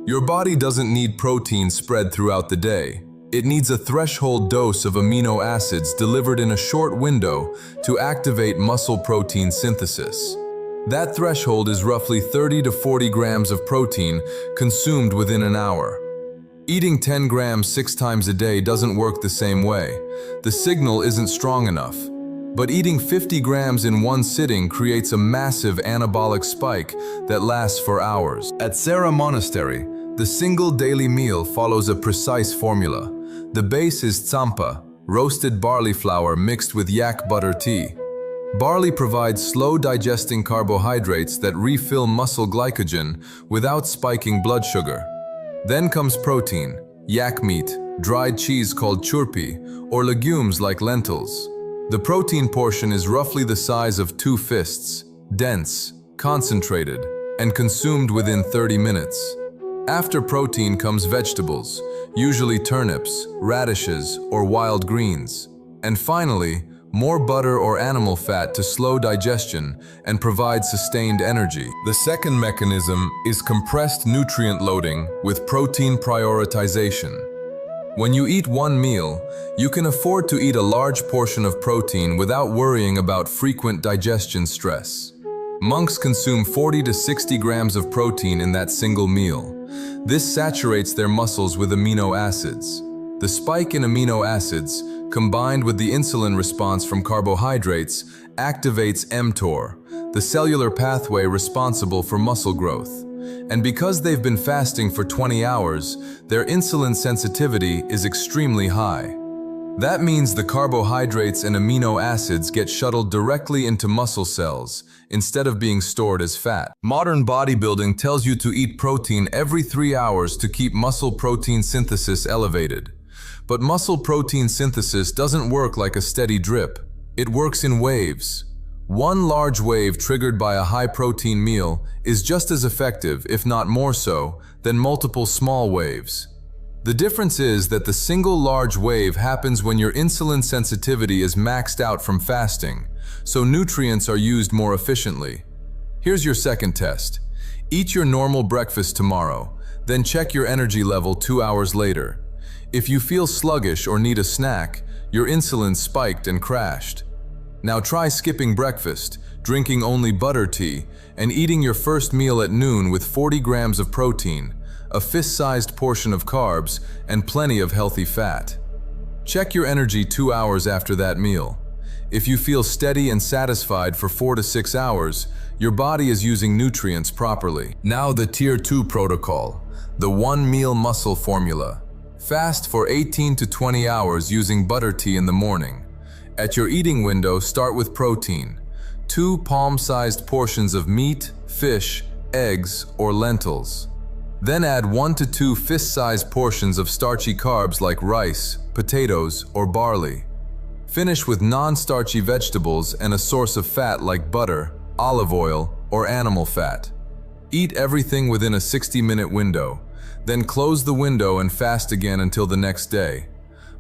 Your body doesn't need protein spread throughout the day. It needs a threshold dose of amino acids delivered in a short window to activate muscle protein synthesis. That threshold is roughly 30 to 40 grams of protein consumed within an hour. Eating 10 grams 6 times a day doesn't work the same way. The signal isn't strong enough. But eating 50 grams in one sitting creates a massive anabolic spike that lasts for hours. At Monastery, the single daily meal follows a precise formula. The base is tsampa, roasted barley flour mixed with yak butter tea. Barley provides slow-digesting carbohydrates that refill muscle glycogen without spiking blood sugar. Then comes protein, yak meat, dried cheese called churpi, or legumes like lentils. The protein portion is roughly the size of 2 fists, dense, concentrated, and consumed within 30 minutes. After protein comes vegetables, usually turnips, radishes, or wild greens. And finally, more butter or animal fat to slow digestion and provide sustained energy. The second mechanism is compressed nutrient loading with protein prioritization. When you eat one meal, you can afford to eat a large portion of protein without worrying about frequent digestion stress. Monks consume 40 to 60 grams of protein in that single meal. This saturates their muscles with amino acids. The spike in amino acids, combined with the insulin response from carbohydrates, activates mTOR, the cellular pathway responsible for muscle growth. And because they've been fasting for 20 hours, their insulin sensitivity is extremely high. That means the carbohydrates and amino acids get shuttled directly into muscle cells instead of being stored as fat. Modern bodybuilding tells you to eat protein every 3 hours to keep muscle protein synthesis elevated. But muscle protein synthesis doesn't work like a steady drip. It works in waves. One large wave triggered by a high-protein meal is just as effective, if not more so, than multiple small waves. The difference is that the single large wave happens when your insulin sensitivity is maxed out from fasting, so nutrients are used more efficiently. Here's your second test. Eat your normal breakfast tomorrow, then check your energy level 2 hours later. If you feel sluggish or need a snack, your insulin spiked and crashed. Now try skipping breakfast, drinking only butter tea, and eating your first meal at noon with 40 grams of protein, a fist-sized portion of carbs, and plenty of healthy fat. Check your energy 2 hours after that meal. If you feel steady and satisfied for 4 to 6 hours, your body is using nutrients properly. Now the Tier 2 protocol, the one-meal muscle formula. Fast for 18 to 20 hours using butter tea in the morning. At your eating window, start with protein. 2 palm-sized portions of meat, fish, eggs, or lentils. Then add 1 to 2 fist-sized portions of starchy carbs like rice, potatoes, or barley. Finish with non-starchy vegetables and a source of fat like butter, olive oil, or animal fat. Eat everything within a 60-minute window. Then close the window and fast again until the next day.